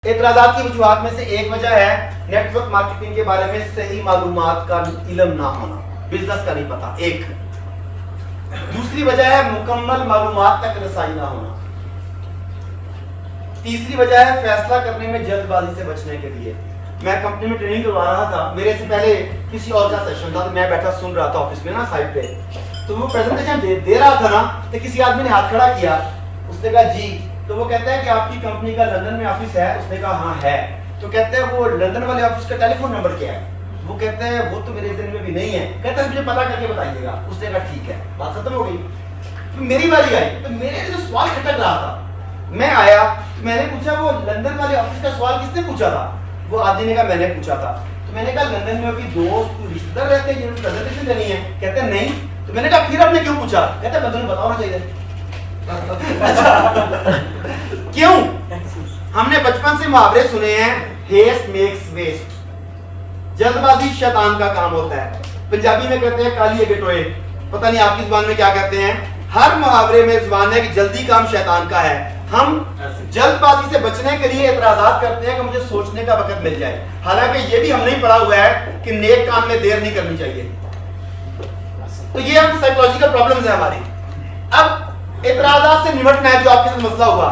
एतराजात की वजूहात में से एक वजह है नेटवर्क मार्केटिंग के बारे में सही मालूमात का इल्म ना होना, बिजनेस का नहीं पता। एक दूसरी वजह है मुकम्मल मालूमात तक रसाई ना होना। तीसरी वजह है फैसला करने में जल्दबाजी से बचने के लिए। मैं कंपनी में ट्रेनिंग करवा रहा था, मेरे से पहले किसी और का सेशन था, तो मैं बैठा सुन रहा था ऑफिस में ना साइड पे, तो वो प्रेजेंटेशन दे रहा था ना, तो किसी आदमी ने हाथ खड़ा किया, उसने कहा जी, तो वो कहता है कि आपकी कंपनी का लंदन में ऑफिस है? उसने कहा हाँ है। तो कहते हैं वो लंदन वाले ऑफिस का टेलीफोन नंबर क्या है? वो कहते हैं वो तो मेरे ज़हन में भी नहीं है। कहता है मुझे पता करके बताइएगा। उसने कहा ठीक है, बात खत्म हो गई। तो मेरी बारी आई, तो मेरे जो सवाल खटक रहा था, मैं आया तो मैंने पूछा वो लंदन वाले ऑफिस का सवाल किसने पूछा था? वो आदमी ने कहा मैंने पूछा था। तो मैंने कहा लंदन में अभी दोस्त रिश्तेदार रहते हैं जिन्होंने प्रेजेंटेशन देनी है? कहते हैं नहीं। तो मैंने कहा फिर आपने क्यों पूछा? कहते हैं तुम्हें बताना चाहिए। क्यों? हमने बचपन से मुहावरे सुने हैं, हेस्ट मेक्स वेस्ट, जल्दबाजी शैतान का काम होता है। पंजाबी में कहते हैं काली गटोए, पता नहीं आपकी जुबान में क्या कहते हैं। हर मुहावरे में जुबान है कि जल्दी काम शैतान का है। हम जल्दबाजी से बचने के लिए एतराजात करते हैं कि मुझे सोचने का वक्त मिल जाए, हालांकि ये भी हमने ही पढ़ा हुआ है कि नेक काम में देर नहीं करनी चाहिए। तो ये हम साइकोलॉजिकल प्रॉब्लम्स है हमारी। अब एतराजात से निपटना है। जो आपके साथ मसला हुआ,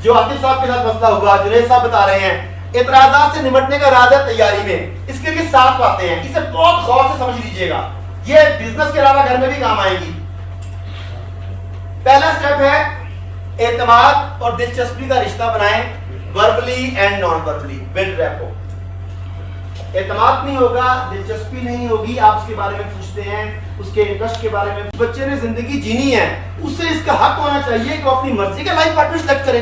जो आतिफ साहब के साथ मसला हुआ, जुनैद साहब बता रहे हैं, एतराजात से निपटने का राज है तैयारी में। इसके लिए 7 बातें हैं, इसे बहुत गौर से समझ लीजिएगा, ये बिजनेस के अलावा घर में भी काम आएगी। पहला स्टेप है एतमाद और दिलचस्पी का रिश्ता बनाएं, verbally and non verbally, build rapport. एतमाद नहीं होगा, दिलचस्पी नहीं होगी, आप उसके बारे में पूछते हैं, उसके इंटरेस्ट के बारे में। बच्चे ने जिंदगी जीनी है, उससे इसका हक होना चाहिए कि वो अपनी मर्जी का लाइफ पार्टनर सेलेक्ट करे।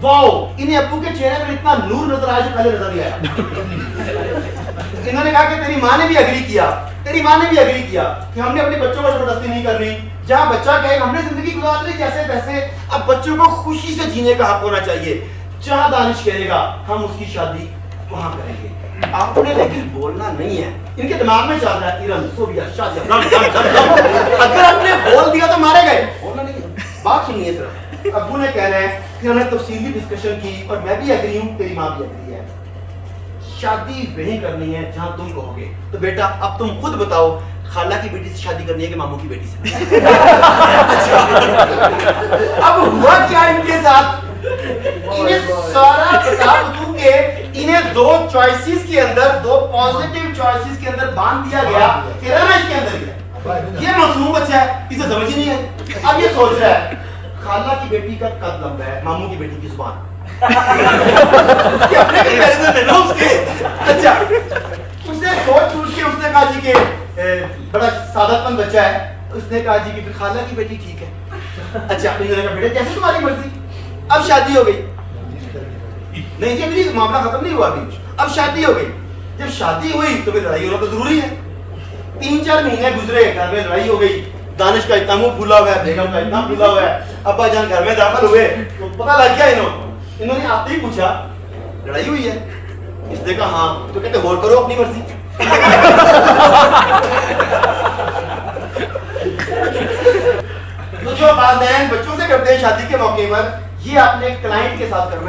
वाओ, इन्हें अब्बू के चेहरे पर इतना नूर नजर आया जो पहले नजर नहीं आया। इन्होंने कहा कि तेरी माँ ने भी अग्री किया, तेरी माँ ने भी अग्री किया कि हमने अपने बच्चों को जबरदस्ती नहीं करनी। जहां बच्चा कहे हमने जिंदगी गुजार ली जैसे तैसे, अब बच्चों को खुशी से जीने का हक होना चाहिए। जहां दानिश कहेगा हम उसकी शादी वहां करेंगे। आपने लेकिन बोलना नहीं है। इनके दिमाग में चल रहा है ईरान सोवियत शादी, अगर आपने बोल दिया तो मारे गए। बोलना नहीं है, बात सुनिए सिर्फ। अब्बू ने कहना है कि हमने तफसीली डिस्कशन की और मैं भी एग्री हूं, तेरी मां भी एग्री है, शादी वहीं करनी है जहां तुम कहोगे। तो बेटा अब तुम खुद बताओ, खाला की बेटी से शादी करनी है कि मामू की बेटी से? अब हुआ क्या इनके साथ? इन्हें सारा बता दूंगे, इन्हें 2 चॉइसेस के अंदर, 2 पॉजिटिव चॉइसेस के अंदर बांध दिया गया कि रहना इसके अंदर ही है। ये मासूम बच्चा है, इसे समझ ही नहीं है। अब ये सोच रहा है खाला की बेटी का कद लंबा है, मामू की बेटी की जुबान। उसके अपने कंपैरिजन है ना उसके। अच्छा, उसने सोच सोच के उसने कहा जी के बड़ा सादातमंद बच्चा है, उसने कहा जी कि खाला की बेटी ठीक है। अच्छा, इन्होंने कहा बेटे जैसे तुम्हारी मर्जी। अब शादी हो गई। नहीं जी अभी मामला खत्म नहीं हुआ अभी। अब शादी हो गई। जब शादी हुई तो फिर लड़ाई होना तो जरूरी है। 3-4 महीने गुजरे, घर में लड़ाई हो गई। दानिश का इतना मुंह फूला हुआ है, बेगम का इतना फूला हुआ है। अब्बा जान घर में दाखिल हुए तो पता लग गया इन्होंने आते ही पूछा लड़ाई हुई है? इसने कहा हाँ। तो कहते गौर करो अपनी मर्जी। तो जो वालिदैन बच्चों से करते हैं शादी के मौके पर, ये अपने क्लाइंट के साथ करना